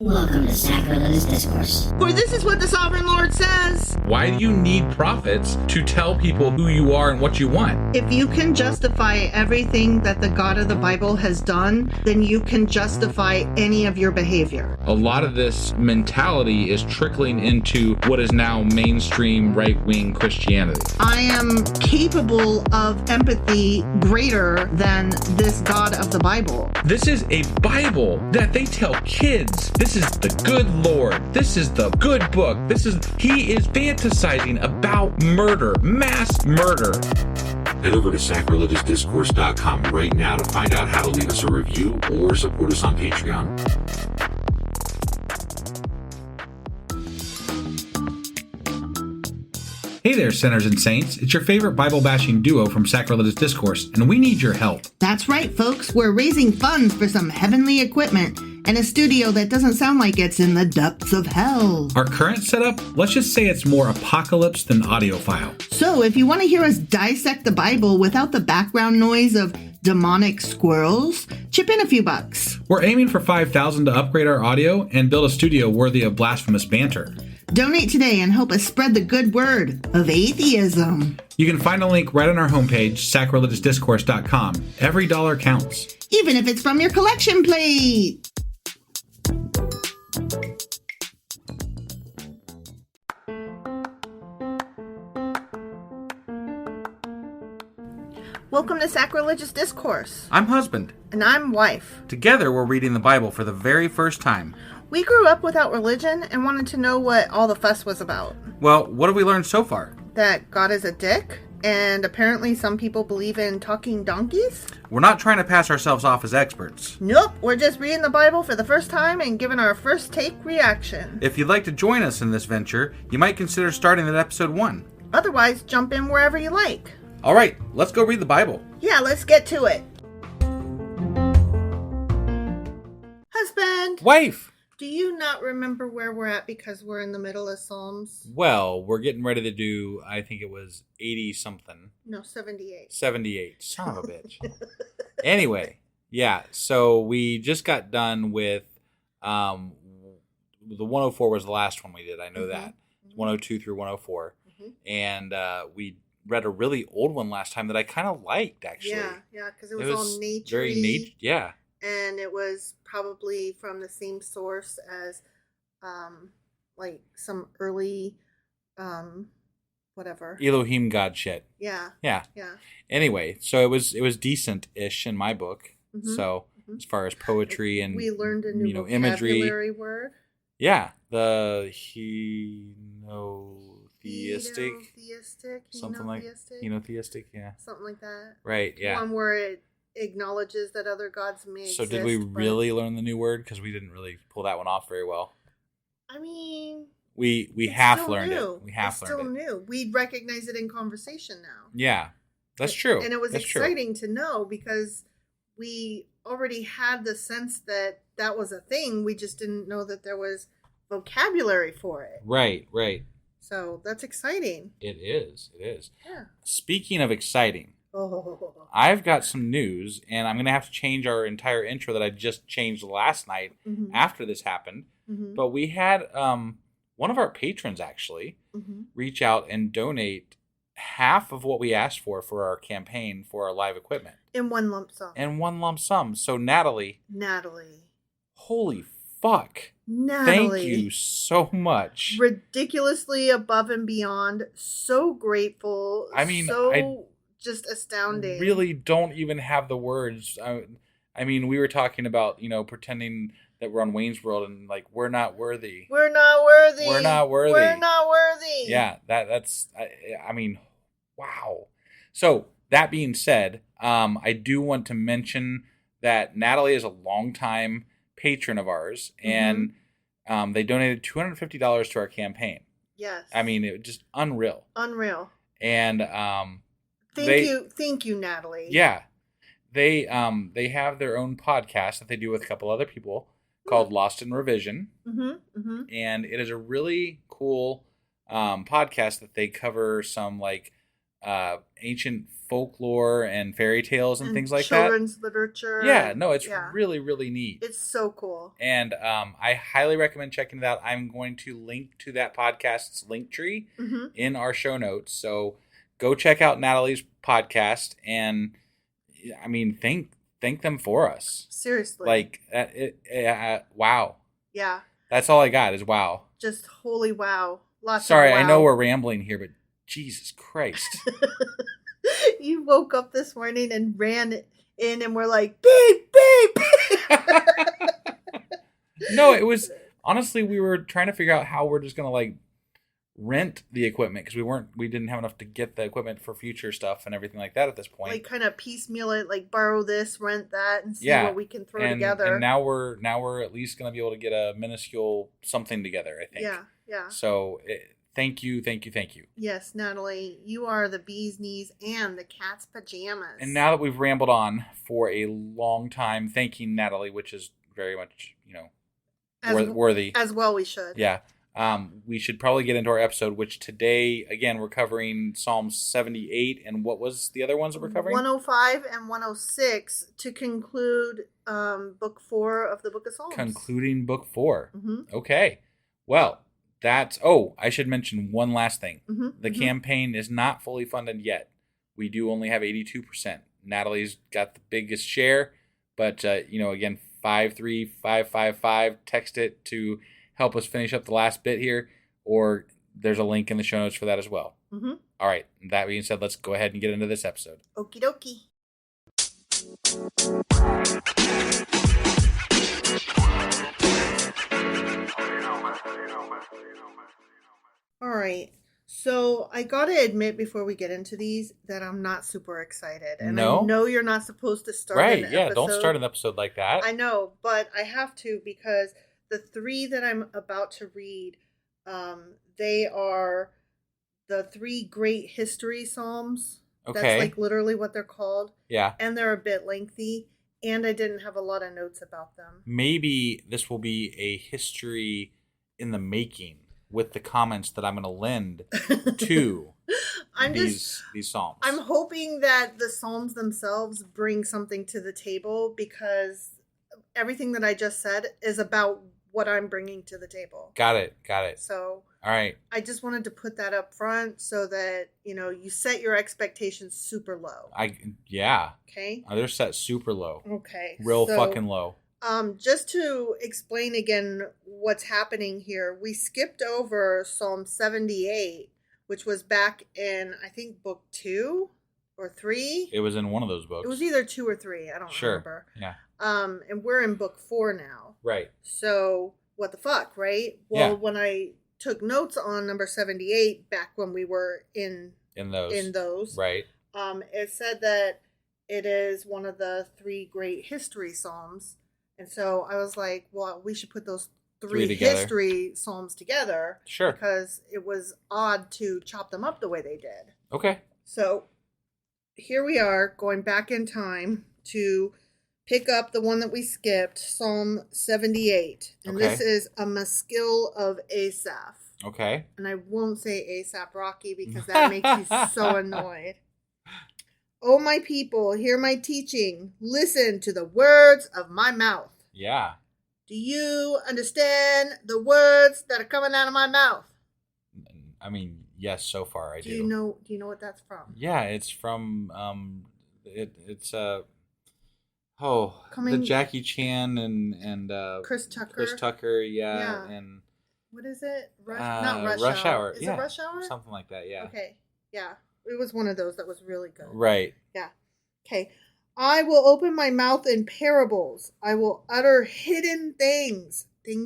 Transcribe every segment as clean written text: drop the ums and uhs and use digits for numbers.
Welcome to Sacrilegious Discourse. For this is what the Sovereign Lord says. Why do you need prophets to tell people who you are and what you want? If you can justify everything that the God of the Bible has done, then you can justify any of your behavior. A lot of this mentality is trickling into what is now mainstream right-wing Christianity. I am capable of empathy greater than this God of the Bible. This is a Bible that they tell kids. This is the good Lord. This is the good book. He is fantasizing about murder, mass murder. Head over to sacrilegiousdiscourse.com right now to find out how to leave us a review or support us on Patreon. Hey there, sinners and saints. It's your favorite Bible-bashing duo from Sacrilegious Discourse, and we need your help. That's right, folks. We're raising funds for some heavenly equipment and a studio that doesn't sound like it's in the depths of hell. Our current setup, let's just say it's more apocalypse than audiophile. So if you want to hear us dissect the Bible without the background noise of demonic squirrels, chip in a few bucks. We're aiming for $5,000 to upgrade our audio and build a studio worthy of blasphemous banter. Donate today and help us spread the good word of atheism. You can find a link right on our homepage, sacrilegiousdiscourse.com. Every dollar counts. Even if it's from your collection plate. Welcome to Sacrilegious Discourse. I'm husband. And I'm wife. Together, we're reading the Bible for the very first time. We grew up without religion and wanted to know what all the fuss was about. Well, what have we learned so far? That God is a dick, and apparently some people believe in talking donkeys? We're not trying to pass ourselves off as experts. Nope, we're just reading the Bible for the first time and giving our first take reaction. If you'd like to join us in this venture, you might consider starting at episode 1. Otherwise, jump in wherever you like. All right, let's go read the Bible. Yeah, let's get to it. Husband! Wife! Do you not remember where we're at because we're in the middle of Psalms? Well, we're getting ready to do, I think it was 80-something. No, 78. 78. Son of a bitch. Anyway, yeah, so we just got done with, the 104 was the last one we did, I know that. 102 through 104. And we read a really old one last time that I kind of liked, actually. Yeah, because it was all nature. Very yeah. And it was probably from the same source as, like some early, whatever. Elohim God shit. Yeah. Anyway, so it was decent-ish in my book. So as far as poetry and we learned a new imagery, vocabulary word. Yeah, the henotheistic, something like henotheistic. Yeah, something like that. Right. Yeah. One where it acknowledges that other gods may exist. So did we really learn the new word? Because we didn't really pull that one off very well. I mean, we half learned it. We half learned it. Still new. We'd recognize it in conversation now. Yeah, that's true. And it was exciting to know because we already had the sense that that was a thing. We just didn't know that there was vocabulary for it. Right. So that's exciting. It is. Yeah. Speaking of exciting, I've got some news, and I'm going to have to change our entire intro that I just changed last night after this happened. But we had one of our patrons actually reach out and donate half of what we asked for our campaign for our live equipment. In one lump sum. So Natalie. Holy fuck. Natalie. Thank you so much. Ridiculously above and beyond. So grateful. I mean, just astounding. Really don't even have the words. I mean, we were talking about, pretending that we're on Wayne's World and like, we're not worthy. Yeah, that's, I mean, wow. So that being said, I do want to mention that Natalie is a longtime patron of ours, and they donated $250 to our campaign. Yes. I mean, it was just unreal. And thank you, Natalie. Yeah. They have their own podcast that they do with a couple other people called Lost in Revision. And it is a really cool podcast that they cover some like ancient folklore and fairy tales and things like children's literature. Yeah, no, it's really, really neat. It's so cool. And I highly recommend checking it out. I'm going to link to that podcast's link tree in our show notes. So go check out Natalie's podcast and, I mean, thank them for us. Seriously. Like, wow. Yeah. That's all I got is wow. Just holy wow. Sorry, of wow. I know we're rambling here, but Jesus Christ. You woke up this morning and ran in and were like, beep, beep. No, it was, honestly, we were trying to figure out how we're just going to, like, rent the equipment because we didn't have enough to get the equipment for future stuff and everything like that at this point. Like kind of piecemeal it, like borrow this, rent that, and see what we can throw together. And now we're at least going to be able to get a minuscule something together, I think. Yeah. So thank you. Yes, Natalie, you are the bee's knees and the cat's pajamas. And now that we've rambled on for a long time, thanking Natalie, which is very much, worthy. As well we should. Yeah. We should probably get into our episode, which today, again, we're covering Psalm 78. And what was the other ones that we're covering? 105 and 106 to conclude book 4 of the Book of Psalms. Concluding book 4. Okay. Well, I should mention one last thing. The campaign is not fully funded yet. We do only have 82%. Natalie's got the biggest share, but, again, 53555, text it to help us finish up the last bit here, or there's a link in the show notes for that as well. All right. That being said, let's go ahead and get into this episode. Okie dokie. All right. So I got to admit before we get into these that I'm not super excited. And I know you're not supposed to start an episode. Yeah, don't start an episode like that. I know, but I have to because the 3 that I'm about to read, they are the 3 great history psalms. Okay. That's like literally what they're called. Yeah. And they're a bit lengthy, and I didn't have a lot of notes about them. Maybe this will be a history in the making with the comments that I'm going to lend to these psalms. I'm hoping that the psalms themselves bring something to the table because everything that I just said is about what I'm bringing to the table. Got it. So, all right. I just wanted to put that up front so that, you set your expectations super low. Okay. They're set super low. Okay. Real fucking low. Just to explain again what's happening here, we skipped over Psalm 78, which was back in, I think, book 2 or 3. It was in one of those books. It was either 2 or 3. I don't remember. Yeah. And we're in book 4 now. Right. So what the fuck, right? Well, when I took notes on number 78 back when we were in those, right? It said that it is one of the 3 great history psalms, and so I was like, well, we should put those 3 history psalms together, sure, because it was odd to chop them up the way they did. Okay. So here we are going back in time to pick up the one that we skipped, Psalm 78. And this is a maskil of Asaph. Okay. And I won't say ASAP Rocky because that makes you so annoyed. O my people, hear my teaching. Listen to the words of my mouth. Yeah. Do you understand the words that are coming out of my mouth? I mean, yes, so far I do. Do you know what that's from? Yeah, it's from the Jackie Chan and Chris Tucker. Chris Tucker, yeah. And what is it? Not Rush Hour. Is it Rush Hour? Something like that, yeah. Okay. Yeah. It was one of those that was really good. Right. Yeah. Okay. I will open my mouth in parables. I will utter hidden things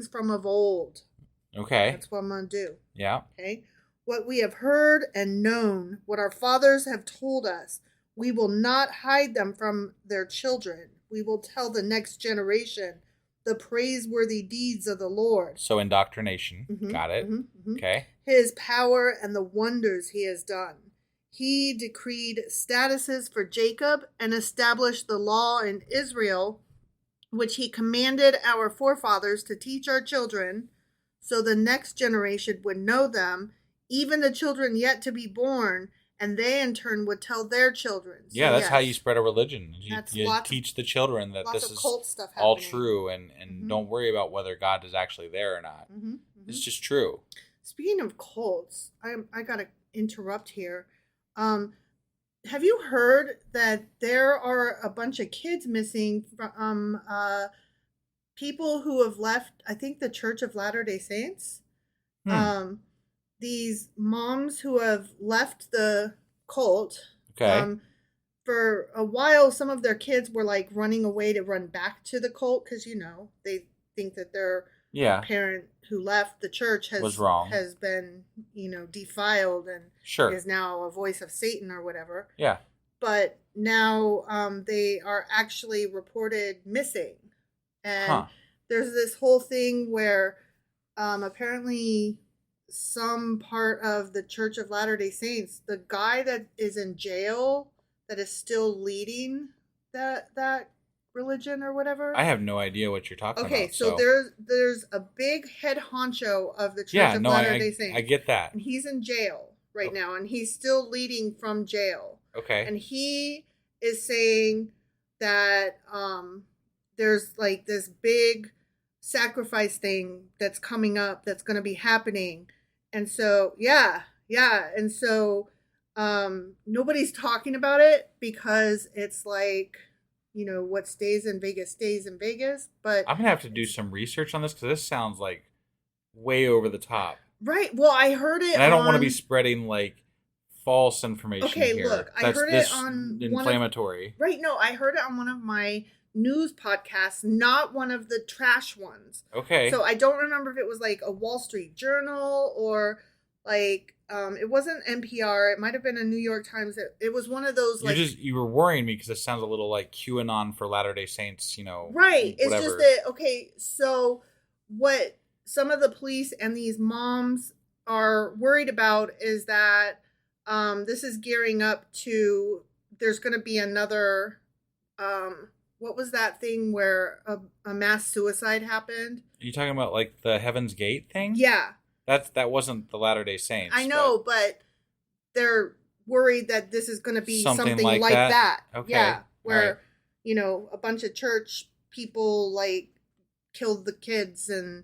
from of old. Okay. That's what I'm going to do. Yeah. Okay. What we have heard and known, what our fathers have told us, we will not hide them from their children. We will tell the next generation the praiseworthy deeds of the Lord. So indoctrination. Mm-hmm. Got it. Mm-hmm. Mm-hmm. Okay. His power and the wonders he has done. He decreed statuses for Jacob and established the law in Israel, which he commanded our forefathers to teach our children, so the next generation would know them, even the children yet to be born, and they in turn would tell their children. So, yeah, that's how you spread a religion. You lots teach the children that this is cult stuff all happening. true, and don't worry about whether God is actually there or not. It's just true. Speaking of cults, I gotta interrupt here. Have you heard that there are a bunch of kids missing from people who have left, I think, the Church of Latter-day Saints? These moms who have left the cult. Okay. For a while, some of their kids were like running away to run back to the cult because, they think that their parent who left the church was wrong, has been, defiled and is now a voice of Satan or whatever. Yeah. But now they are actually reported missing. And there's this whole thing where apparently some part of the Church of Latter-day Saints, the guy that is in jail that is still leading that religion or whatever. I have no idea what you're talking about. Okay, so there's a big head honcho of the Church of Latter-day Saints. I get that. And he's in jail right now, and he's still leading from jail. Okay. And he is saying that there's like this big sacrifice thing that's coming up that's going to be happening. And so, and so nobody's talking about it because it's like, what stays in Vegas, but I'm gonna have to do some research on this because this sounds like way over the top. Right. Well, I heard it, and I don't want to be spreading like false information. Okay, here. Look, I heard it on inflammatory. I heard it on one of my news podcasts, not one of the trash ones. Okay. So I don't remember if it was like a Wall Street Journal or like it wasn't NPR. It might have been a New York Times. It was one of those like you were worrying me because it sounds a little like QAnon for Latter-day Saints. Right. Whatever. It's just that so what some of the police and these moms are worried about is that this is gearing up to there's going to be another what was that thing where a mass suicide happened? Are you talking about like the Heaven's Gate thing? Yeah. That wasn't the Latter-day Saints. I know, but they're worried that this is going to be something like that. Okay. Yeah, where, right. A bunch of church people like killed the kids and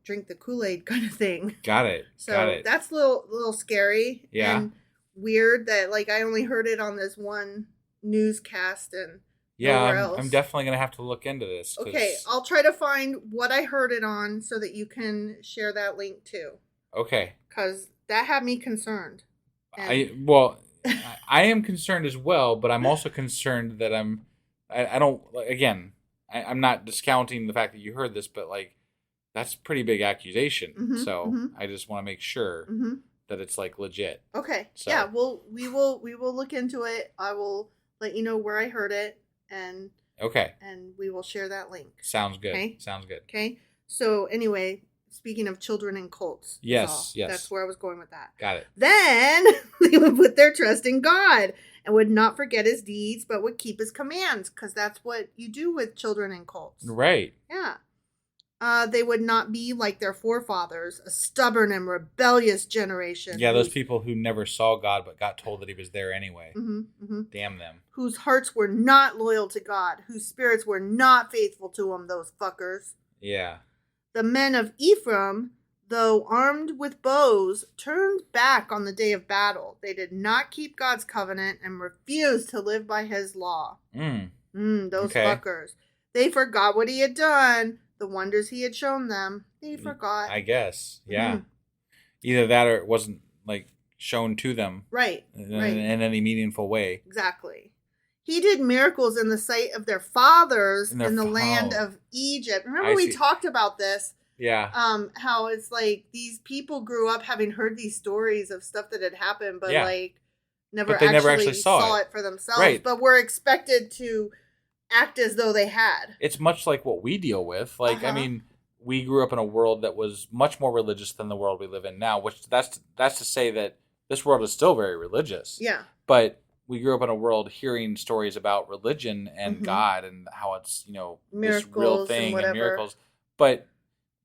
drink the Kool-Aid kind of thing. Got it. So that's a little scary. Yeah. And weird that like I only heard it on this one newscast and nowhere else. I'm definitely going to have to look into this. Okay, I'll try to find what I heard it on so that you can share that link too. Okay. Because that had me concerned. I am concerned as well, but I'm also concerned that I'm not discounting the fact that you heard this, but like that's a pretty big accusation. So I just want to make sure that it's like legit. Okay. So. Yeah, we will look into it. I will let you know where I heard it. And we will share that link. Sounds good. Okay? Sounds good. Okay. So anyway, speaking of children and cults. Yes. That's where I was going with that. Got it. Then they would put their trust in God and would not forget his deeds, but would keep his commands, because that's what you do with children and cults. Right. Yeah. They would not be like their forefathers, a stubborn and rebellious generation. Yeah, those people who never saw God but got told that he was there anyway. Damn them. Whose hearts were not loyal to God, whose spirits were not faithful to him, those fuckers. Yeah. The men of Ephraim, though armed with bows, turned back on the day of battle. They did not keep God's covenant and refused to live by his law. Those fuckers. They forgot what he had done. The wonders he had shown them, they forgot. I guess, yeah. Either that or it wasn't like shown to them, right? In any meaningful way. Exactly. He did miracles in the sight of their fathers in the land of Egypt. Remember we talked about this? Yeah. How it's like these people grew up having heard these stories of stuff that had happened, but like never actually saw it for themselves. Right. But were expected to act as though they had. It's much like what we deal with. Like, I mean, we grew up in a world that was much more religious than the world we live in now, which that's to say that this world is still very religious. Yeah. But we grew up in a world hearing stories about religion and God and how it's, miracles, this real thing and miracles. But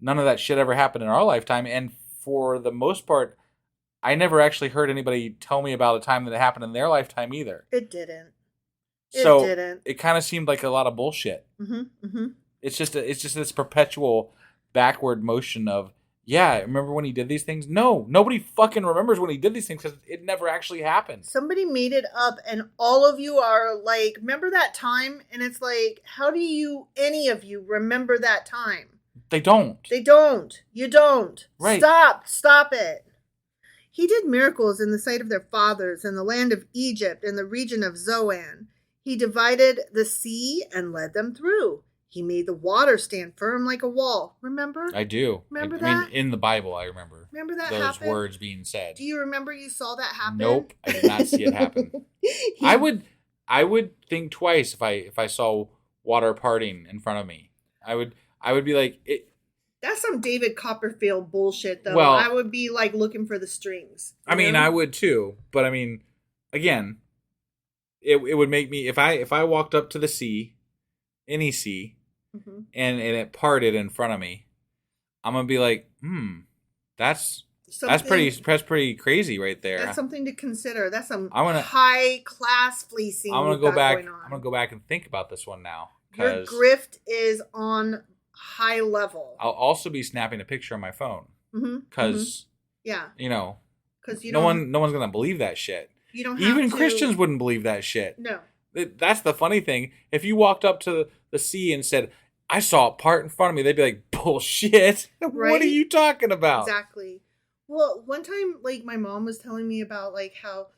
none of that shit ever happened in our lifetime. And for the most part, I never actually heard anybody tell me about a time that it happened in their lifetime either. It didn't. So it didn't. It kind of seemed like a lot of bullshit. Mm-hmm. Mm-hmm. It's just this perpetual backward motion of, yeah, remember when he did these things? No, nobody fucking remembers when he did these things because it never actually happened. Somebody made it up, and all of you are like, remember that time? And it's like, how do any of you remember that time? They don't. They don't. You don't. Right. Stop it. He did miracles in the sight of their fathers in the land of Egypt in the region of Zoan. He divided the sea and led them through. He made the water stand firm like a wall. Remember? I do. Remember that? I mean, in the Bible, I remember. Remember that those happened? words being said. Do you remember you saw that happen? Nope, I did not see it happen. I would think twice if I saw water parting in front of me. I would be like it. That's some David Copperfield bullshit, though. Well, I would be like looking for the strings. I mean, I would too, but I mean, again, it would make me if I walked up to the sea, any sea, mm-hmm. and it parted in front of me, I'm gonna be like, that's pretty crazy right there. That's something to consider. That's some high class fleecing. I'm gonna go back. I'm gonna go back and think about this one now. Your grift is on high level. I'll also be snapping a picture on my phone because because no one's gonna believe that shit. You don't even Christians wouldn't believe that shit. No, that's the funny thing. If you walked up to the sea and said, "I saw it part in front of me," they'd be like, "Bullshit! Right? What are you talking about?" Exactly. Well, one time, like my mom was telling me about like how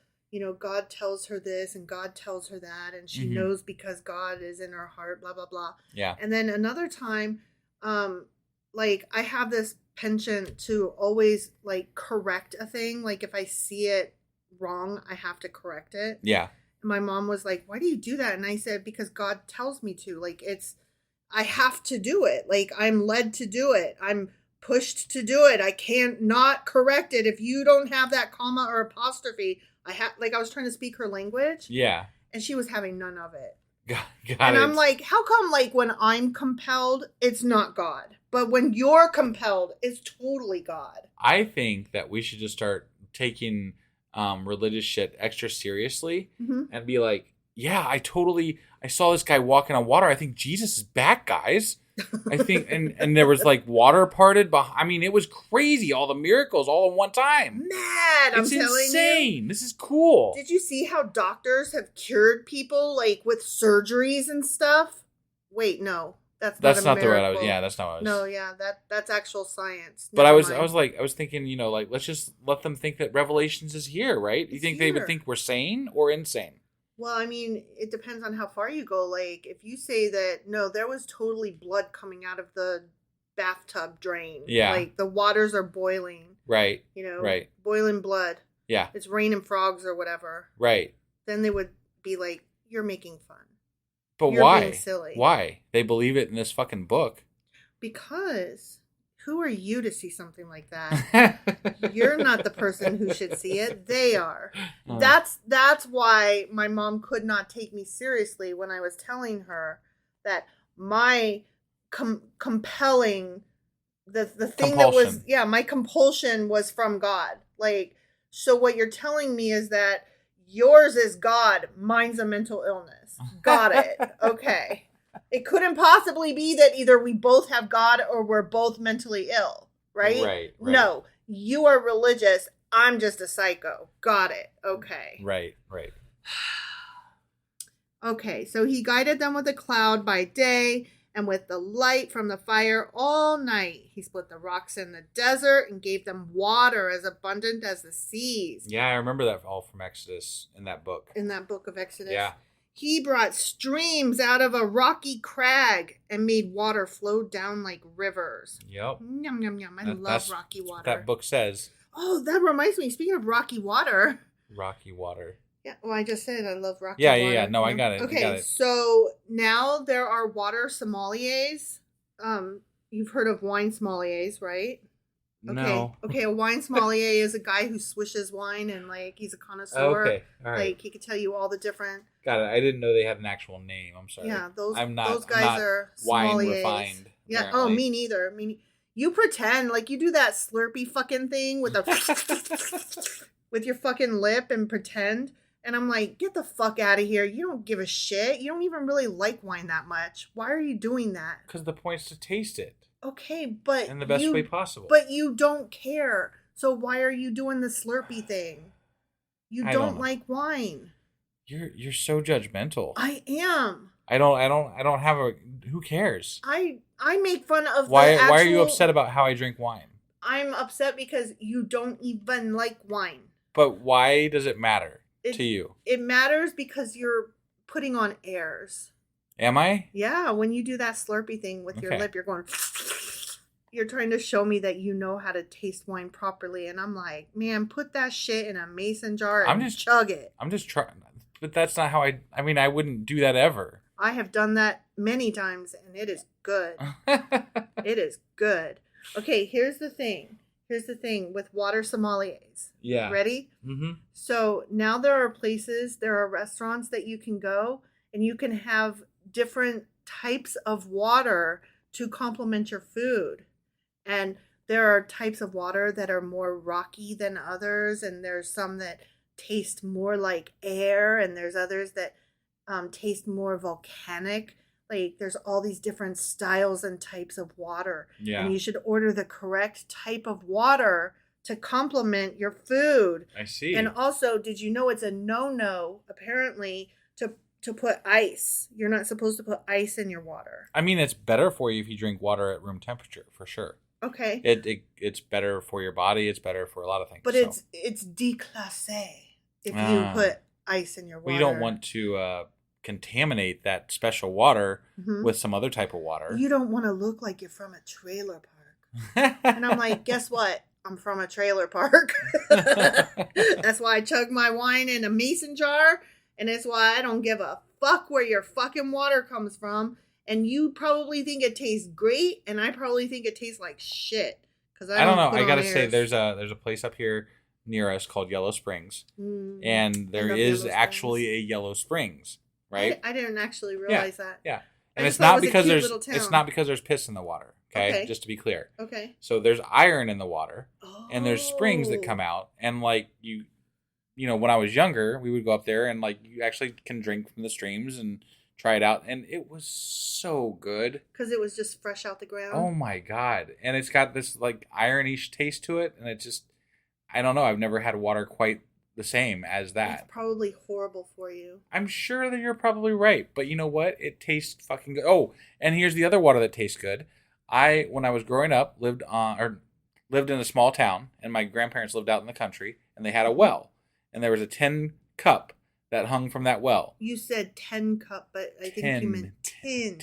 God tells her this and God tells her that, and she knows because God is in her heart. Blah blah blah. Yeah. And then another time. Like I have this penchant to always like correct a thing. Like if I see it wrong, I have to correct it. Yeah. And my mom was like, "Why do you do that?" And I said, "Because God tells me to. Like I have to do it. Like I'm led to do it. I'm pushed to do it. I can't not correct it. If you don't have that comma or apostrophe, I was trying to speak her language. Yeah. And she was having none of it. And I'm like, how come like when I'm compelled, it's not God, but when you're compelled, it's totally God? I think that we should just start taking religious shit extra seriously and be like, yeah, I saw this guy walking on water. I think Jesus is back, guys. I think, and there was like water parted. I mean, it was crazy. All the miracles all in one time. Mad, I'm telling you. It's insane. This is cool. Did you see how doctors have cured people like with surgeries and stuff? Wait, no, that's not the right. That's not what I was. No, yeah, that's actual science. But I was thinking, like, let's just let them think that Revelations is here, right? You think they would think we're sane or insane? Well, I mean, it depends on how far you go. Like, if you say that, no, there was totally blood coming out of the bathtub drain. Yeah. Like, the waters are boiling. Right. Right. Boiling blood. Yeah. It's raining frogs or whatever. Right. Then they would be like, you're making fun. But you're why? Being silly. Why? They believe it in this fucking book. Because who are you to see something like that? You're not the person who should see it. They are. That's why my mom could not take me seriously when I was telling her that my compelling the thing compulsion. that was my compulsion was from God. Like, so what you're telling me is that yours is God, mine's a mental illness. Got it. Okay. It couldn't possibly be that either we both have God or we're both mentally ill, right? Right. No, you are religious. I'm just a psycho. Got it. Okay. Right. Okay, so he guided them with a cloud by day and with the light from the fire all night. He split the rocks in the desert and gave them water as abundant as the seas. Yeah, I remember that all from Exodus in that book. In that book of Exodus. Yeah. He brought streams out of a rocky crag and made water flow down like rivers. Yep. Yum, yum, yum. I love rocky water. That book says. Oh, that reminds me. Speaking of rocky water. Rocky water. Yeah, well, I just said I love rocky water. Yeah. No, I got it. Okay, so now there are water sommeliers. You've heard of wine sommeliers, right? Okay. No. Okay, a wine sommelier is a guy who swishes wine and like he's a connoisseur. Okay, all right. Like he could tell you all the different. Got it. I didn't know they had an actual name. I'm sorry. Yeah, those I'm not, guys I'm not are wine sommeliers. refined. Yeah. Apparently. Oh, me neither. You pretend like you do that Slurpee fucking thing with with your fucking lip and pretend. And I'm like, get the fuck out of here. You don't give a shit. You don't even really like wine that much. Why are you doing that? Because the point's to taste it. Okay, but in the best way possible. But you don't care. So why are you doing the Slurpee thing? You don't like wine. You're so judgmental. I am. I don't have a. Who cares? I make fun of why are you upset about how I drink wine? I'm upset because you don't even like wine. But why does it matter to you? It matters because you're putting on airs. Am I? Yeah, when you do that Slurpee thing with your lip, you're going. You're trying to show me that you know how to taste wine properly, and I'm like, man, put that shit in a mason jar and chug it. I'm just trying, but that's not how I mean, I wouldn't do that ever. I have done that many times, and it is good. It is good. Okay, here's the thing. Here's the thing with water sommeliers. Yeah. Ready? Mm-hmm. So now there are restaurants that you can go, and you can have different types of water to complement your food. And there are types of water that are more rocky than others, and there's some that taste more like air, and there's others that taste more volcanic. Like there's all these different styles and types of water. Yeah. And you should order the correct type of water to complement your food. I see. And also, did you know it's a no-no, apparently, to put ice? You're not supposed to put ice in your water. I mean, it's better for you if you drink water at room temperature, for sure. Okay. It's better for your body. It's better for a lot of things. But it's déclassé if you put ice in your water. Well, you don't want to contaminate that special water with some other type of water. You don't want to look like you're from a trailer park. And I'm like, guess what? I'm from a trailer park. That's why I chug my wine in a mason jar. And that's why I don't give a fuck where your fucking water comes from. And you probably think it tastes great, and I probably think it tastes like shit. Because I don't know. I gotta say, there's a place up here near us called Yellow Springs, and there is actually a Yellow Springs, right? I didn't actually realize that. Yeah, and it's not because there's piss in the water. Okay, just to be clear. Okay. So there's iron in the water, and there's springs that come out, and like you know, when I was younger, we would go up there, and like you actually can drink from the streams and try it out, and it was so good because it was just fresh out the ground. Oh my god! And it's got this like irony-ish taste to it, and it just, I don't know. I've never had water quite the same as that. It's probably horrible for you. I'm sure that you're probably right, but you know what? It tastes fucking good. Oh, and here's the other water that tastes good. When I was growing up, lived in a small town, and my grandparents lived out in the country, and they had a well, and there was a tin cup that hung from that well. You said 10 cup, but I think you meant tin.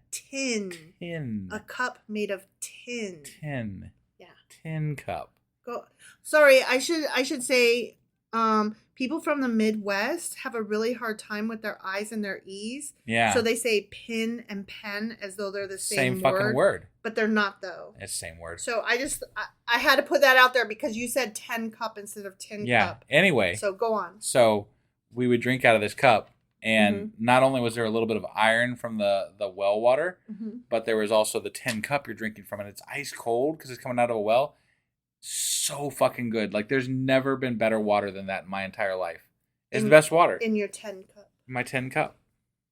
Tin. A cup made of tin. Tin. Yeah. Tin cup. Sorry, I should say people from the Midwest have a really hard time with their I's and their E's. Yeah. So they say pin and pen as though they're the same fucking word. But they're not, though. It's the same word. So I had to put that out there because you said 10 cup instead of tin cup. Yeah. Anyway. So go on. So we would drink out of this cup, and not only was there a little bit of iron from the well water, but there was also the tin cup you're drinking from, and it's ice cold because it's coming out of a well. So fucking good. Like, there's never been better water than that in my entire life. It's the best water. In your 10 cup. In my 10 cup.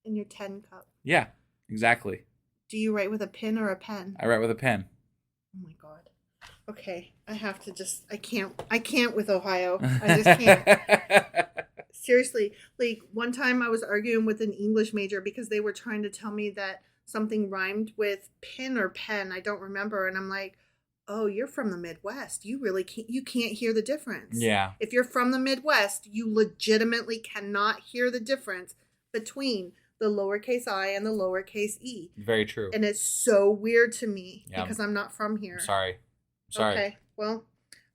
In your 10 cup. Yeah, exactly. Do you write with a pen or a pen? I write with a pen. Oh my god. Okay, I have to I can't with Ohio. I just can't. Seriously, like one time I was arguing with an English major because they were trying to tell me that something rhymed with pin or pen. I don't remember. And I'm like, oh, you're from the Midwest. You really can't hear the difference. Yeah. If you're from the Midwest, you legitimately cannot hear the difference between the lowercase I and the lowercase e. Very true. And it's so weird to me because I'm not from here. I'm sorry. Okay. Well,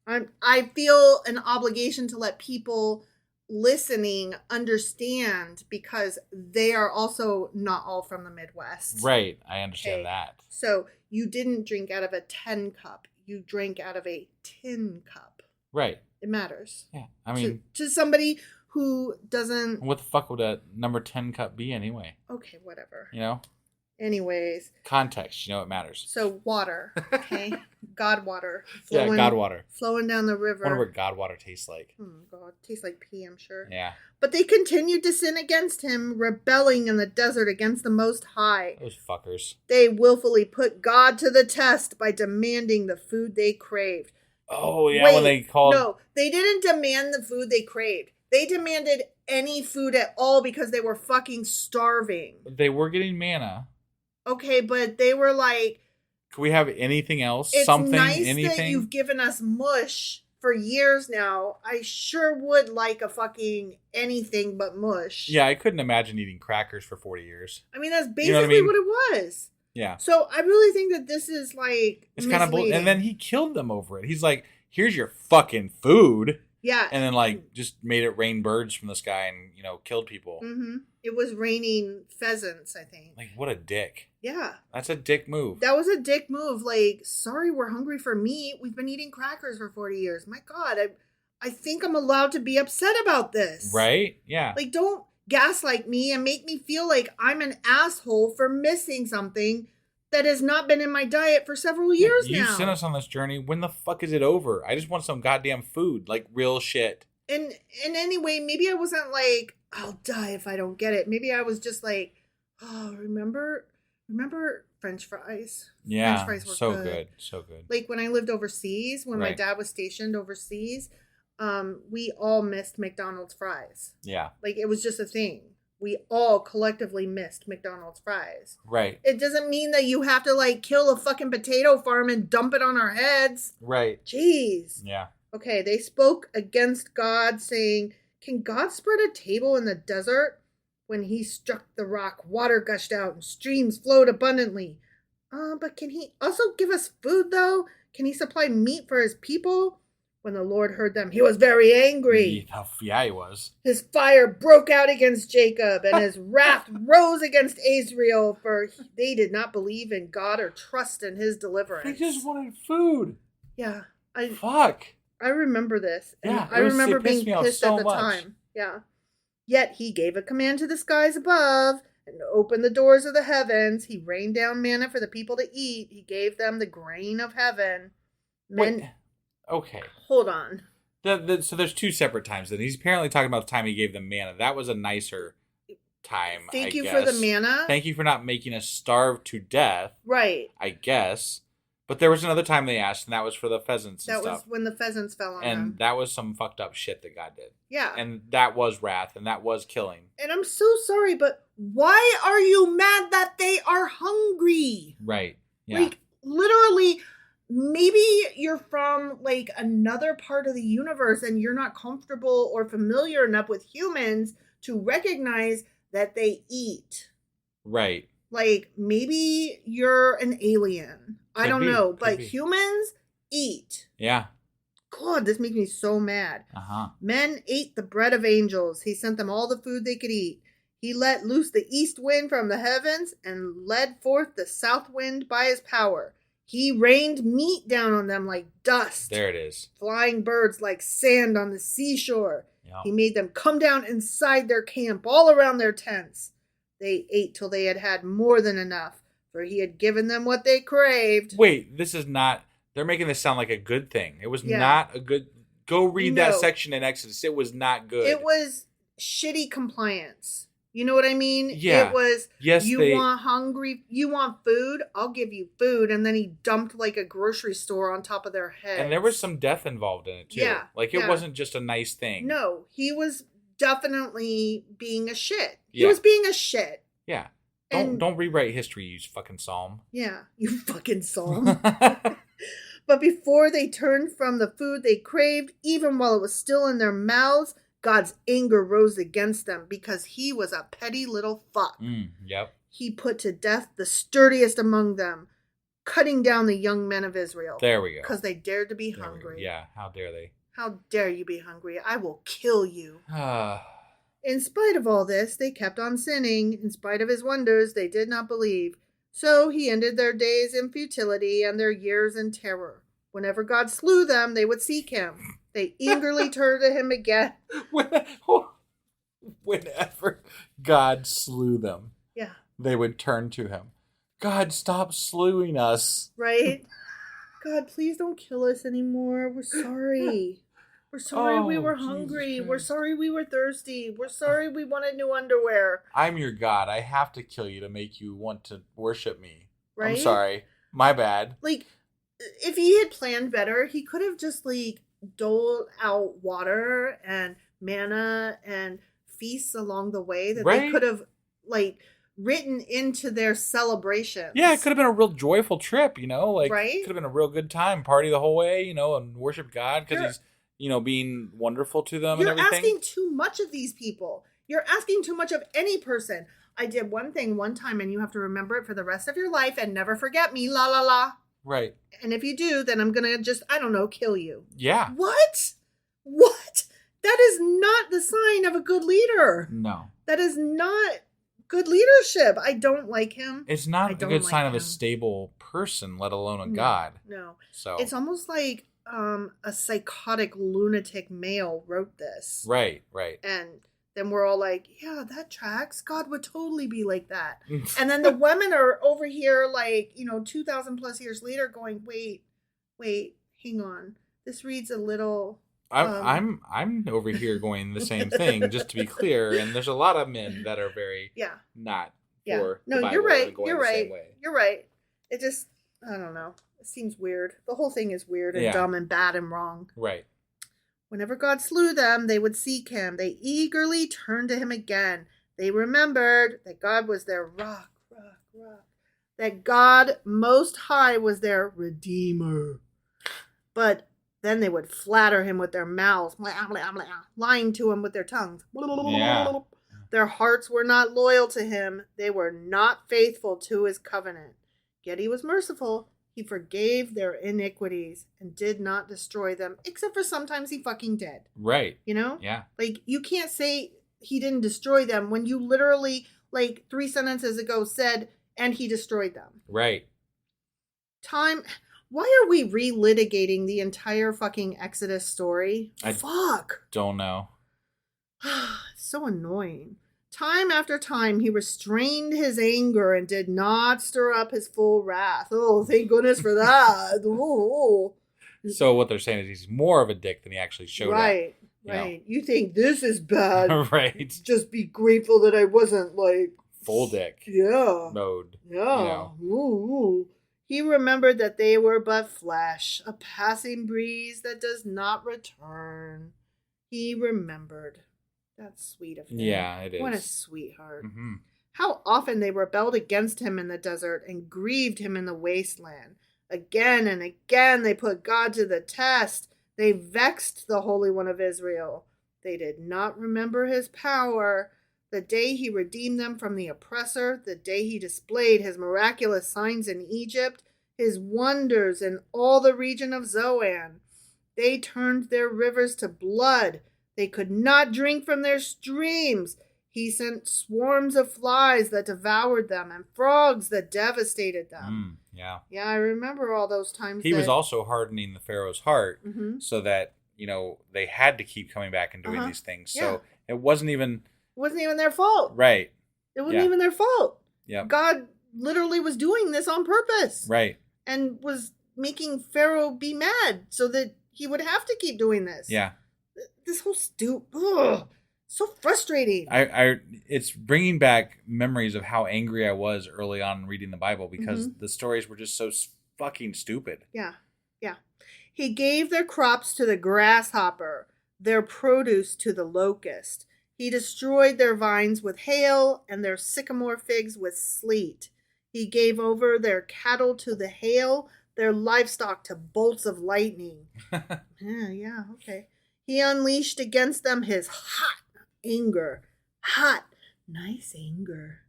I feel an obligation to let people listening understand because they are also not all from the Midwest. Right. I understand that. So you didn't drink out of a 10 cup. You drank out of a tin cup. Right. It matters. Yeah. I mean, to somebody who doesn't. What the fuck would a number 10 cup be anyway? Okay, whatever. You know? Anyways. Context, it matters. So water, okay? God water. Yeah, God water. Flowing down the river. I wonder what God water tastes like. Oh, God. Tastes like pee, I'm sure. Yeah. But they continued to sin against him, rebelling in the desert against the Most High. Those fuckers. They willfully put God to the test by demanding the food they craved. Oh, yeah, Wait, when they called... No, they didn't demand the food they craved. They demanded any food at all because they were fucking starving. They were getting manna. Okay, but they were like... Can we have anything else? It's Something, nice anything? that you've given us mush for years now. I sure would like a fucking anything but mush. Yeah, I couldn't imagine eating crackers for 40 years. I mean, that's basically what it was. Yeah. So I really think that this is like it's kind of bull. And then he killed them over it. He's like, here's your fucking food. Yeah. And then like just made it rain birds from the sky and, killed people. Mm-hmm. It was raining pheasants, I think. Like, what a dick. Yeah. That's a dick move. That was a dick move. Like, sorry, we're hungry for meat. We've been eating crackers for 40 years. My God, I think I'm allowed to be upset about this. Right? Yeah. Like, don't gaslight me and make me feel like I'm an asshole for missing something that has not been in my diet for several years now. You sent us on this journey. When the fuck is it over? I just want some goddamn food. Like, real shit. And anyway, maybe I wasn't like, I'll die if I don't get it. Maybe I was just like, oh, remember French fries? Yeah, French fries were so good. So good. Like when I lived overseas, when my dad was stationed overseas, we all missed McDonald's fries. Yeah. Like it was just a thing. We all collectively missed McDonald's fries. Right. It doesn't mean that you have to like kill a fucking potato farm and dump it on our heads. Right. Jeez. Yeah. Okay, they spoke against God, saying, "Can God spread a table in the desert? When he struck the rock, water gushed out and streams flowed abundantly. But can he also give us food, though? Can he supply meat for his people?" When the Lord heard them, he was very angry. Yeah, he was. His fire broke out against Jacob, and his wrath rose against Israel, for they did not believe in God or trust in his deliverance. They just wanted food. Yeah. Fuck. I remember this. And yeah, I remember being pissed so at the much. time. Yeah. Yet he gave a command to the skies above and opened the doors of the heavens. He rained down manna for the people to eat. He gave them the grain of heaven. Wait. Okay. Hold on. So there's two separate times. Then he's apparently talking about the time he gave them manna. That was a nicer time. Thank you guess. for the manna. Thank you for not making us starve to death. Right. I guess. But there was another time they asked, and that was for the pheasants and stuff. That was stuff. when the pheasants fell on them. And that was some fucked up shit that God did. Yeah. And that was wrath, and that was killing. And I'm so sorry, but why are you mad that they are hungry? Right. Yeah. Like, literally, maybe you're from, like, another part of the universe and you're not comfortable or familiar enough with humans to recognize that they eat. Right. Like, maybe you're an alien. I don't know. But be. Humans eat. Yeah. God, this makes me so mad. Uh-huh. Men ate the bread of angels. He sent them all the food they could eat. He let loose the east wind from the heavens and led forth the south wind by his power. He rained meat down on them like dust. There it is. Flying birds like sand on the seashore. Yep. He made them come down inside their camp, all around their tents. They ate till they had had more than enough, for he had given them what they craved. Wait, this is not... They're making this sound like a good thing. It was not a good... Go read that section in Exodus. It was not good. It was shitty compliance. You know what I mean? Yeah. It was, yes, you want food? I'll give you food. And then he dumped like a grocery store on top of their head. And there was some death involved in it, too. Yeah. Like, it wasn't just a nice thing. No, he was definitely being a shit. He was being a shit. Yeah. Don't rewrite history, you fucking psalm. Yeah, you fucking psalm. But before they turned from the food they craved, even while it was still in their mouths, God's anger rose against them because he was a petty little fuck. Yep. He put to death the sturdiest among them, cutting down the young men of Israel. There we go. Because they dared to be hungry. Yeah, how dare they? How dare you be hungry? I will kill you. In spite of all this, they kept on sinning. In spite of his wonders, they did not believe. So he ended their days in futility and their years in terror. Whenever God slew them, they would seek him. They eagerly turned to him again. Whenever God slew them, yeah, they would turn to him. God, stop slewing us. Right? God, please don't kill us anymore. We're sorry. We're sorry we were hungry. We're sorry we were thirsty. We're sorry we wanted new underwear. I'm your God. I have to kill you to make you want to worship me. Right? I'm sorry. My bad. Like, if he had planned better, he could have just, like, doled out water and manna and feasts along the way that they could have, like, written into their celebrations. Yeah, it could have been a real joyful trip, Like, right? It could have been a real good time, party the whole way, and worship God because he's, being wonderful to them and everything. You're asking too much of these people. You're asking too much of any person. I did one thing one time, and you have to remember it for the rest of your life and never forget me, la la la. Right. And if you do, then I'm going to just, I don't know, kill you. Yeah. What? What? That is not the sign of a good leader. No. That is not good leadership. I don't like him. It's not a good sign of a stable person, let alone a God. No. So it's almost like a psychotic lunatic male wrote this. Right. And then we're all like, yeah, that tracks. God would totally be like that. And then the women are over here like, 2,000 plus years later going, wait, hang on. This reads a little... I'm over here going the same thing, just to be clear. And there's a lot of men that are very not for the Bible. You're right. Going You're the right. Same way. You're right. It just, I don't know. It seems weird. The whole thing is weird and dumb and bad and wrong. Right. Whenever God slew them, they would seek him. They eagerly turned to him again. They remembered that God was their rock. That God Most High was their Redeemer. But then they would flatter him with their mouths, lying to him with their tongues. Yeah. Their hearts were not loyal to him. They were not faithful to his covenant. Yet he was merciful. He forgave their iniquities and did not destroy them, except for sometimes he fucking did. Right. Yeah. Like, you can't say he didn't destroy them when you literally, like, 3 sentences ago said, and he destroyed them. Right. Why are we relitigating the entire fucking Exodus story? Fuck. Don't know. It's so annoying. Time after time, he restrained his anger and did not stir up his full wrath. Oh, thank goodness for that. Oh. So what they're saying is he's more of a dick than he actually showed up. Right. You think this is bad. Right. Just be grateful that I wasn't, like... full dick. Yeah. Mode. Yeah. Ooh. He remembered that they were but flesh, a passing breeze that does not return. He remembered. That's sweet of him. Yeah, it is. What a sweetheart. Mm-hmm. How often they rebelled against him in the desert and grieved him in the wasteland. Again and again they put God to the test. They vexed the Holy One of Israel. They did not remember his power. The day he redeemed them from the oppressor, the day he displayed his miraculous signs in Egypt, his wonders in all the region of Zoan. They turned their rivers to blood. They could not drink from their streams. He sent swarms of flies that devoured them and frogs that devastated them. Yeah, I remember all those times. He was also hardening the Pharaoh's heart so that, they had to keep coming back and doing these things. So it wasn't even their fault. Right. It wasn't even their fault. Yeah. God literally was doing this on purpose. Right. And was making Pharaoh be mad so that he would have to keep doing this. Yeah. This whole so frustrating. It's bringing back memories of how angry I was early on reading the Bible because the stories were just so fucking stupid. Yeah. He gave their crops to the grasshopper, their produce to the locust. He destroyed their vines with hail and their sycamore figs with sleet. He gave over their cattle to the hail, their livestock to bolts of lightning. Okay. He unleashed against them his hot anger. Hot, nice anger.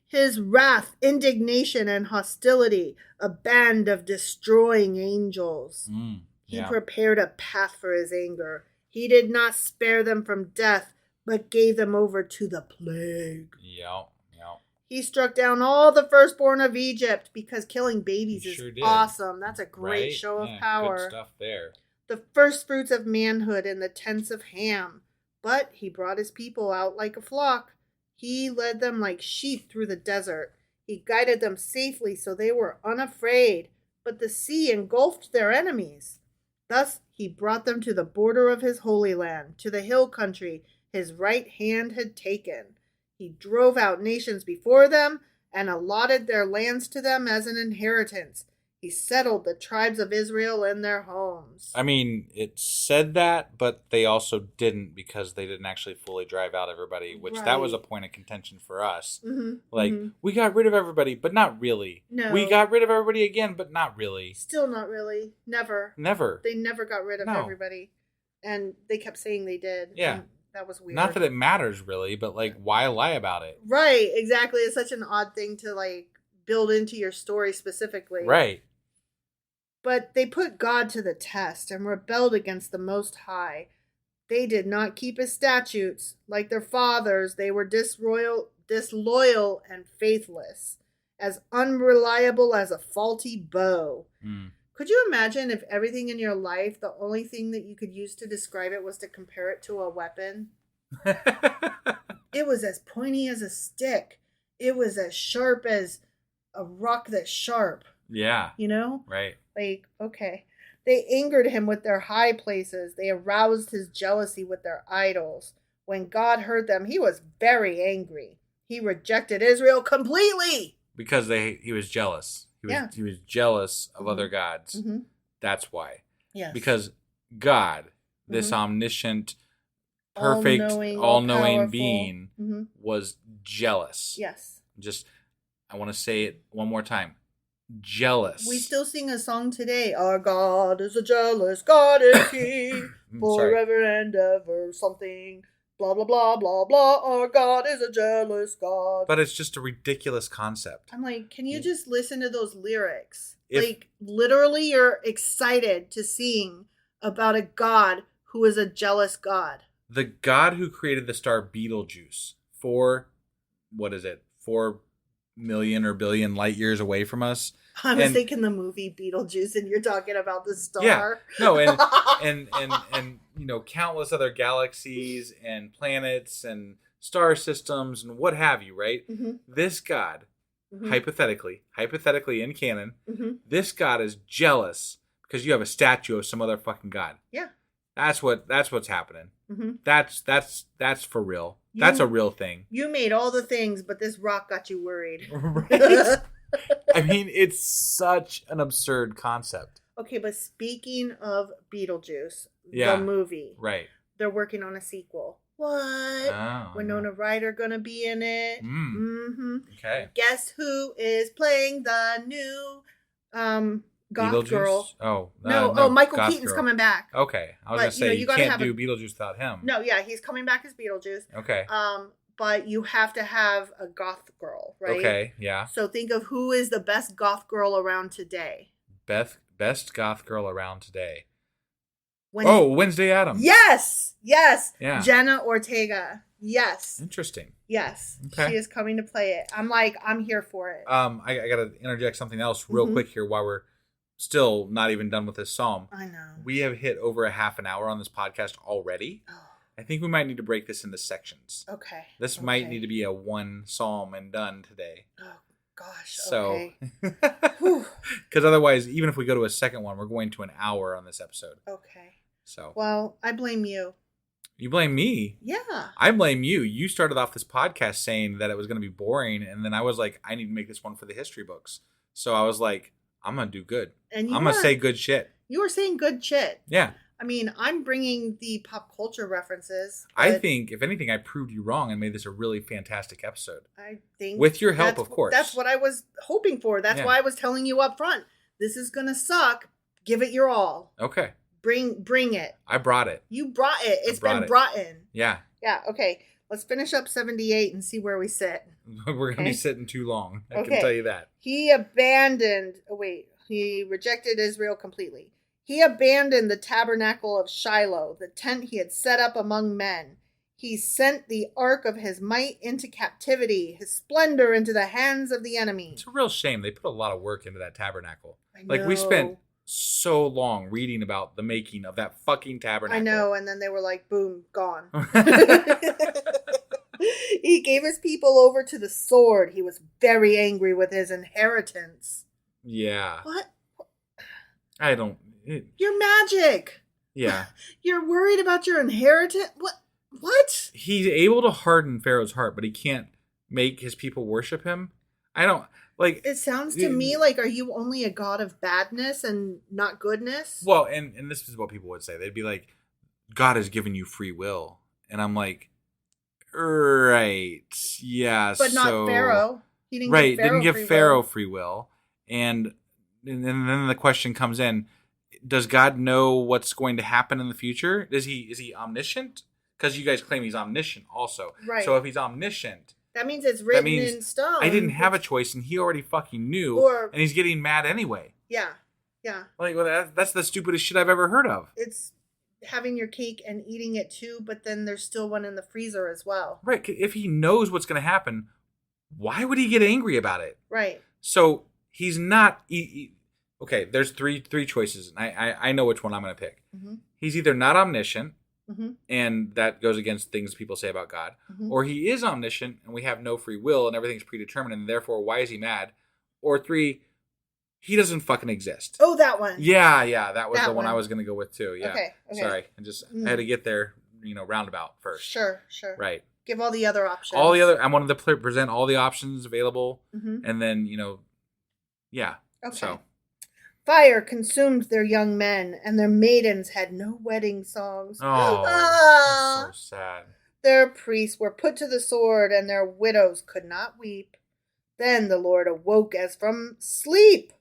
His wrath, indignation, and hostility, a band of destroying angels. He prepared a path for his anger. He did not spare them from death, but gave them over to the plague. Yep. He struck down all the firstborn of Egypt because killing babies is awesome. That's a great show of power. Good stuff there. The first fruits of manhood in the tents of Ham. But he brought his people out like a flock. He led them like sheep through the desert. He guided them safely so they were unafraid, but the sea engulfed their enemies. Thus he brought them to the border of his holy land, to the hill country his right hand had taken. He drove out nations before them and allotted their lands to them as an inheritance. He settled the tribes of Israel in their homes. I mean, it said that, but they also didn't because they didn't actually fully drive out everybody, which that was a point of contention for us. We got rid of everybody, but not really. No. We got rid of everybody again, but not really. Still not really. Never. They never got rid of everybody. And they kept saying they did. Yeah. And that was weird. Not that it matters really, but like, why lie about it? Right, exactly. It's such an odd thing to like build into your story specifically. Right. But they put God to the test and rebelled against the Most High. They did not keep his statutes. Like their fathers, they were disloyal and faithless, as unreliable as a faulty bow. Could you imagine if everything in your life, the only thing that you could use to describe it was to compare it to a weapon? It was as pointy as a stick. It was as sharp as a rock that's sharp. Yeah. You know? Right. Like, okay. They angered him with their high places. They aroused his jealousy with their idols. When God heard them, he was very angry. He rejected Israel completely. Because he was jealous. He was jealous of other gods. That's why. Yes. Because God, this omniscient, perfect, all-knowing being, was jealous. Yes. I want to say it one more time. Jealous. We still sing a song today. Our God is a jealous God, is he? Forever and ever something. Blah, blah, blah, blah, blah. Our God is a jealous God. But it's just a ridiculous concept. I'm like, can you just listen to those lyrics? Like, literally, you're excited to sing about a God who is a jealous God. The God who created the star Betelgeuse 4 million or billion light years away from us. I was thinking the movie Beetlejuice, and you're talking about the star. Yeah, no, and you know, countless other galaxies and planets and star systems and what have you, right? This God, hypothetically in canon, this God is jealous because you have a statue of some other fucking God. Yeah, that's what's happening. That's for real. That's a real thing. You made all the things, but this rock got you worried. Right? I mean, it's such an absurd concept. Okay, but speaking of Beetlejuice, the movie, right? They're working on a sequel. What? Oh, Winona Ryder gonna be in it. Okay. Guess who is playing the new goth girl? Oh, no, Michael Keaton's coming back. Okay, I was gonna say you can't do Beetlejuice without him. No, yeah, he's coming back as Beetlejuice. Okay. But you have to have a goth girl, right? Okay, yeah. So think of who is the best goth girl around today. Best goth girl around today. Wednesday Addams. Yes. Yeah. Jenna Ortega. Yes. Interesting. Yes. Okay. She is coming to play it. I'm here for it. I got to interject something else real quick here while we're still not even done with this psalm. I know. We have hit over a half an hour on this podcast already. Oh. I think we might need to break this into sections. Okay. This might need to be a one psalm and done today. Oh, gosh. So, okay. Because otherwise, even if we go to a second one, we're going to an hour on this episode. Okay. So. Well, I blame you. You blame me? Yeah. I blame you. You started off this podcast saying that it was going to be boring, and then I was like, I need to make this one for the history books. So I was like, I'm going to do good. And I'm going to say good shit. You were saying good shit. Yeah. I mean, I'm bringing the pop culture references. I think, if anything, I proved you wrong and made this a really fantastic episode. I think. With your help, of course. That's what I was hoping for. That's why I was telling you up front. This is going to suck. Give it your all. Okay. Bring it. I brought it. You brought it. It's been brought in. Yeah. Yeah, okay. Let's finish up 78 and see where we sit. We're going to be sitting too long. I can tell you that. He rejected Israel completely. He abandoned the tabernacle of Shiloh, the tent he had set up among men. He sent the ark of his might into captivity, his splendor into the hands of the enemy. It's a real shame. They put a lot of work into that tabernacle. I know. Like, we spent so long reading about the making of that fucking tabernacle. I know, and then they were like, boom, gone. He gave his people over to the sword. He was very angry with his inheritance. Yeah. What? I don't... You're magic. Yeah. You're worried about your inheritance? What? He's able to harden Pharaoh's heart, but he can't make his people worship him. I don't... Like, it sounds to me like, are you only a god of badness and not goodness? Well, and this is what people would say. They'd be like, God has given you free will. And I'm like, right, yeah. But not Pharaoh. He didn't give Pharaoh free will. And then the question comes in, does God know what's going to happen in the future? Is he omniscient? Because you guys claim he's omniscient also. Right. So if he's omniscient... That means it's written in stone. I didn't have a choice, and he already fucking knew, and he's getting mad anyway. Yeah, yeah. Like, well, that's the stupidest shit I've ever heard of. It's having your cake and eating it too, but then there's still one in the freezer as well. Right. If he knows what's going to happen, why would he get angry about it? Right. So he's not... okay, there's three choices, and I know which one I'm going to pick. Mm-hmm. He's either not omniscient, mm-hmm. and that goes against things people say about God. Mm-hmm. Or he is omniscient and we have no free will and everything's predetermined and therefore why is he mad? Or 3, he doesn't fucking exist. Oh, that one. Yeah, that was the one I was going to go with too. Yeah. Okay. Sorry. I had to get there, roundabout first. Sure. Right. Give all the other options. I wanted to present all the options available, mm-hmm. and then, yeah. Okay. So. Fire consumed their young men, and their maidens had no wedding songs. Oh, that's so sad. Their priests were put to the sword, and their widows could not weep. Then the Lord awoke as from sleep,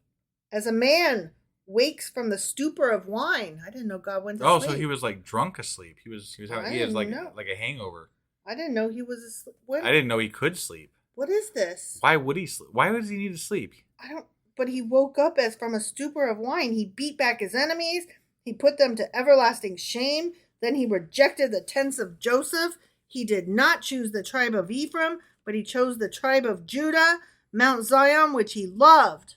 as a man wakes from the stupor of wine. I didn't know God went to sleep. Oh, so he was like drunk asleep. He was like a hangover. I didn't know he was asleep. I didn't know he could sleep. What is this? Why would he sleep? Why does he need to sleep? But he woke up as from a stupor of wine. He beat back his enemies. He put them to everlasting shame. Then he rejected the tents of Joseph. He did not choose the tribe of Ephraim, but he chose the tribe of Judah, Mount Zion, which he loved.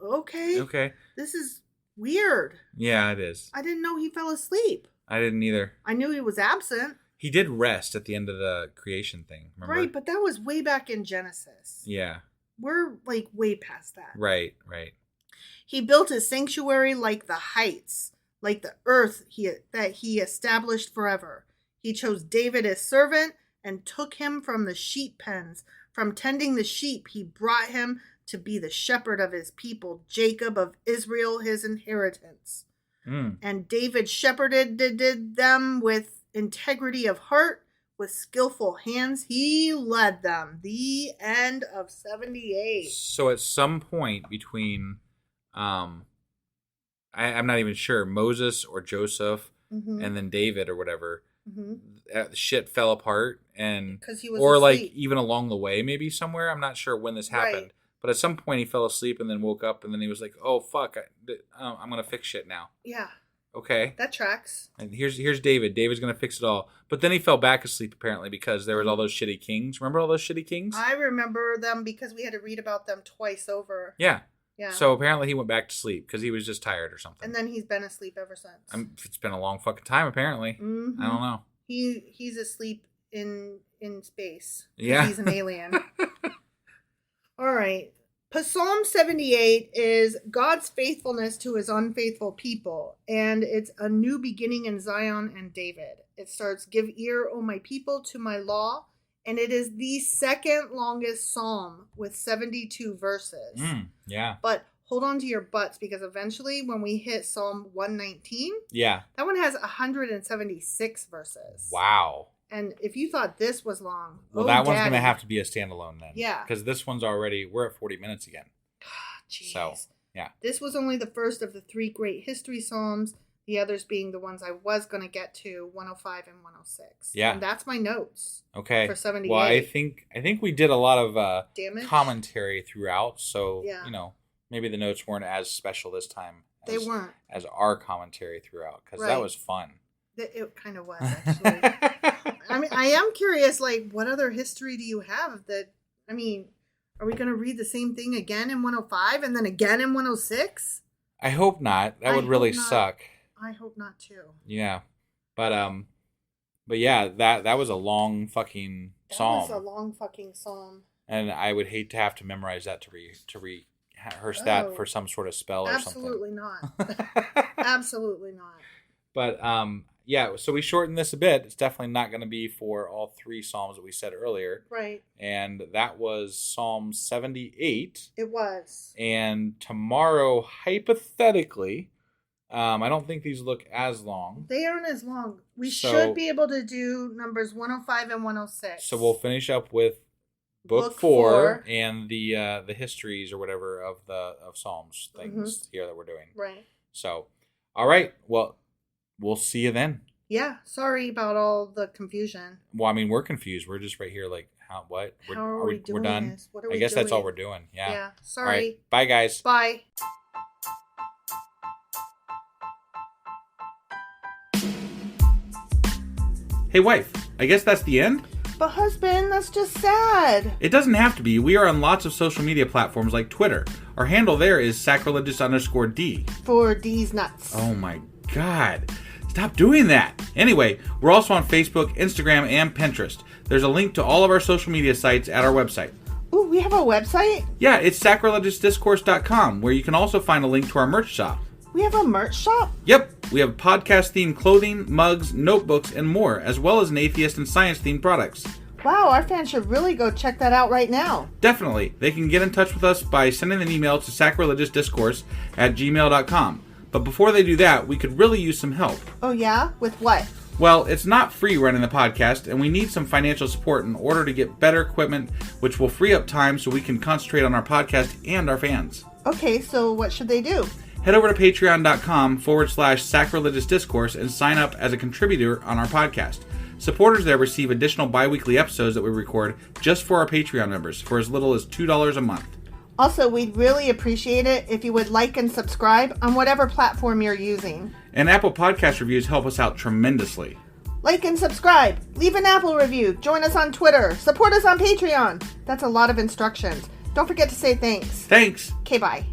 Okay. This is weird. Yeah, it is. I didn't know he fell asleep. I didn't either. I knew he was absent. He did rest at the end of the creation thing, remember? Right, but that was way back in Genesis. Yeah. We're like way past that. Right. He built a sanctuary like the heights, like the earth that he established forever. He chose David as servant and took him from the sheep pens. From tending the sheep, he brought him to be the shepherd of his people, Jacob of Israel, his inheritance. And David shepherded them with integrity of heart. With skillful hands, he led them. The end of 78. So at some point between, I'm not even sure, Moses or Joseph, mm-hmm. and then David or whatever, mm-hmm. Shit fell apart, and because he was or asleep. Like even along the way, maybe somewhere. I'm not sure when this happened, right. But at some point he fell asleep and then woke up, and then he was like, "Oh fuck, I'm gonna fix shit now." Yeah. Okay. That tracks. And here's David. David's going to fix it all. But then he fell back asleep, apparently, because there was all those shitty kings. Remember all those shitty kings? I remember them because we had to read about them twice over. Yeah. So apparently he went back to sleep because he was just tired or something. And then he's been asleep ever since. It's been a long fucking time, apparently. Mm-hmm. I don't know. He's asleep in space. Yeah. He's an alien. All right. Psalm 78 is God's faithfulness to his unfaithful people, and it's a new beginning in Zion and David. It starts, "Give ear, O my people, to my law," and it is the second longest psalm with 72 verses. Yeah. But hold on to your butts, because eventually when we hit Psalm 119, that one has 176 verses. Wow. And if you thought this was long, well, that one's going to have to be a standalone then. Yeah. Because this one's we're at 40 minutes again. Jeez. So, yeah. This was only the first of the 3 great history psalms, the others being the ones I was going to get to, 105 and 106. Yeah. And that's my notes. Okay. For 78. Well, I think we did a lot of damage commentary throughout, so, yeah. Maybe the notes weren't as special this time. They weren't. As our commentary throughout, because that was fun. It kind of was, actually. I mean, I am curious, what other history do you have that, are we going to read the same thing again in 105 and then again in 106? I hope not. That would really suck. I hope not, too. Yeah. But yeah, that was a long fucking psalm. That was a long fucking psalm. And I would hate to have to memorize that to rehearse that for some sort of spell or something. Absolutely not. Absolutely not. But yeah, so we shortened this a bit. It's definitely not going to be for all three psalms that we said earlier. Right. And that was Psalm 78. It was. And tomorrow, hypothetically, I don't think these look as long. They aren't as long. We should be able to do numbers 105 and 106. So we'll finish up with Book 4 and the histories or whatever of Psalms things here that we're doing. Right. So, all right. Well, we'll see you then. Yeah. Sorry about all the confusion. Well, I mean, we're confused. We're just right here like, what? How are we doing we're done? this? What are we I guess doing? that's all we're doing. Yeah. Yeah. Sorry. All right. Bye, guys. Bye. Hey, wife. I guess that's the end? But husband, that's just sad. It doesn't have to be. We are on lots of social media platforms like Twitter. Our handle there is sacrilegious_D. For D's nuts. Oh my God. Stop doing that. Anyway, we're also on Facebook, Instagram, and Pinterest. There's a link to all of our social media sites at our website. Ooh, we have a website? Yeah, it's sacrilegiousdiscourse.com, where you can also find a link to our merch shop. We have a merch shop? Yep, we have podcast-themed clothing, mugs, notebooks, and more, as well as an atheist and science-themed products. Wow, our fans should really go check that out right now. Definitely. They can get in touch with us by sending an email to sacrilegiousdiscourse@gmail.com. But before they do that, we could really use some help. Oh yeah? With what? Well, it's not free running the podcast, and we need some financial support in order to get better equipment, which will free up time so we can concentrate on our podcast and our fans. Okay, so what should they do? Head over to patreon.com/sacrilegiousdiscourse and sign up as a contributor on our podcast. Supporters there receive additional bi-weekly episodes that we record just for our Patreon members for as little as $2 a month. Also, we'd really appreciate it if you would like and subscribe on whatever platform you're using. And Apple Podcast reviews help us out tremendously. Like and subscribe. Leave an Apple review. Join us on Twitter. Support us on Patreon. That's a lot of instructions. Don't forget to say thanks. Thanks. Okay, bye.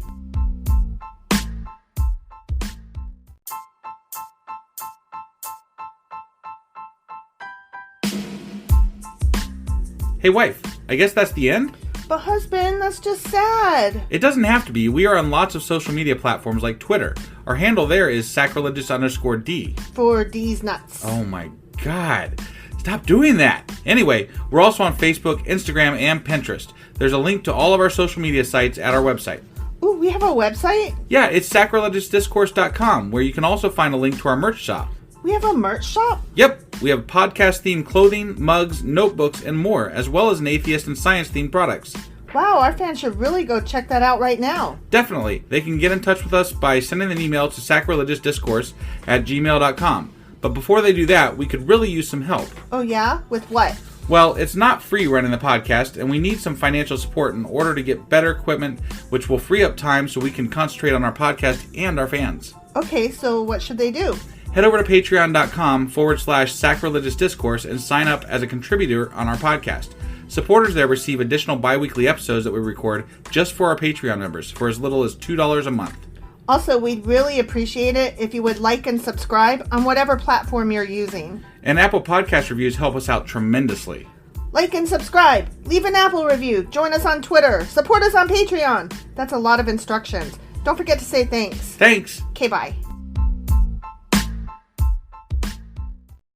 Hey, wife. I guess that's the end? But husband, that's just sad. It doesn't have to be. We are on lots of social media platforms like Twitter. Our handle there is sacrilegious_D. For D's nuts. Oh my God. Stop doing that. Anyway, we're also on Facebook, Instagram, and Pinterest. There's a link to all of our social media sites at our website. Ooh, we have a website? Yeah, it's sacrilegiousdiscourse.com, where you can also find a link to our merch shop. We have a merch shop? Yep, we have podcast-themed clothing, mugs, notebooks, and more, as well as an atheist and science-themed products. Wow, our fans should really go check that out right now. Definitely. They can get in touch with us by sending an email to sacrilegiousdiscourse@gmail.com. But before they do that, we could really use some help. Oh yeah? With what? Well, it's not free running the podcast, and we need some financial support in order to get better equipment, which will free up time so we can concentrate on our podcast and our fans. Okay, so what should they do? Head over to patreon.com/sacrilegiousdiscourse and sign up as a contributor on our podcast. Supporters there receive additional bi-weekly episodes that we record just for our Patreon members for as little as $2 a month. Also, we'd really appreciate it if you would like and subscribe on whatever platform you're using. And Apple Podcast reviews help us out tremendously. Like and subscribe. Leave an Apple review. Join us on Twitter. Support us on Patreon. That's a lot of instructions. Don't forget to say thanks. Thanks. Okay, bye.